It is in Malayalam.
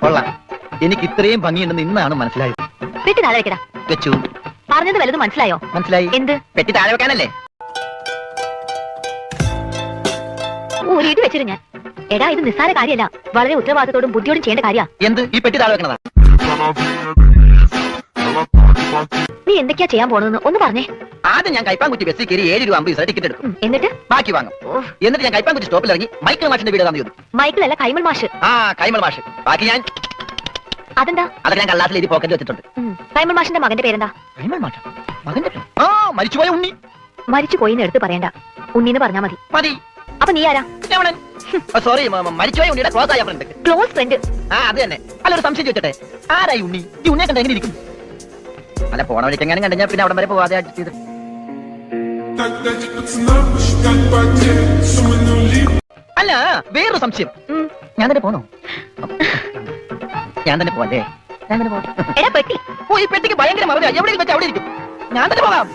കൊള്ളാം. എനിക്ക് ഇത്രയും ഭംഗിയുണ്ടെന്ന് ഇന്നാണ് മനസ്സിലായത്. പെട്ടി താഴെ വെക്കടാ. വെച്ചു. പറഞ്ഞത് വലുത് മനസ്സിലായോ? മനസ്സിലായി. എന്ത്? പെട്ടി താഴെ വെക്കാനല്ലേ? ഒരു ഇടി വെച്ചിരു ഞാൻ. എടാ, ഇത് നിസ്സാര കാര്യമല്ല, വളരെ ഉത്തരവാദിത്തോടും ബുദ്ധിയോടും ചെയ്യേണ്ട കാര്യ. എന്ത്? ഈ പെട്ടി താഴെ വെക്കണതാ? നീ എന്തൊക്കെയാ ചെയ്യാൻ പോണെന്ന് ഒന്ന് പറഞ്ഞേ. ആദ്യം ഞാൻ കൈപ്പാങ്കുറ്റി ബസ്സിൽ കയറി 7 രൂപ 50 പൈസ ടിക്കറ്റ് എടുക്കും. എന്നിട്ട് ബാക്കി വാങ്ങും. എന്നിട്ട് ഞാൻ കൈപ്പാങ്കുറ്റി സ്റ്റോപ്പിൽ ഇറങ്ങി മൈക്കിൾ മാഷിന്റെ വീട് ഏതാന്ന് ചോദിക്കും. മൈക്കിളല്ല, കൈമൾ മാഷ്. ആ, കൈമൾ മാഷ്. ബാക്കി ഞാൻ അതെന്താ? അതൊക്കെ ഞാൻ കള്ളാസിൽ എഴുതി പോക്കറ്റ് വെച്ചിട്ടുണ്ട്. കൈമൾ മാഷിന്റെ മകന്റെ പേരെന്താ? കൈമൾ മാഷ? മകന്റെ പേര്? ആ, മരിച്ചുപോയ ഉണ്ണി. മരിച്ചു പോയിന്ന് എടുത്ത് പറയണ്ട, ഉണ്ണിന്ന് പറഞ്ഞാ മതി. മതി. അപ്പൊ നീ ആരാ? സോറി, മരിച്ചുപോയ ഉണ്ണിയുടെ ക്ലോസ് ആയ ഫ്രണ്ട്. Close friend? ആ, അത് തന്നെ. അല്ല, ഒരു സംശയം ചോദിച്ചട്ടെ, ആരായി ഉണ്ണി? ഈ ഉണ്ണിയെ കണ്ട എങ്ങനെ ഇരിക്കും? അല്ല, പോണ വഴിക്ക് എങ്ങനെ കണ്ടു പിന്നെ അവിടം വരെ പോവാതെ അഡ്ജസ്റ്റ് ചെയ്ത്. അല്ല, വേറൊരു സംശയം. ഞാൻ തന്നെ പോണോ? ഞാൻ തന്നെ പോവല്ലേ? ഞാൻ തന്നെ പോവാം. എടാ പെട്ടി. ഓ, ഈ പെട്ടിക്ക് ഭയങ്കര മറുപടി. എവിടെ വെച്ചാൽ അവിടെ ഇരിക്കും. ഞാൻ തന്നെ പോകാം.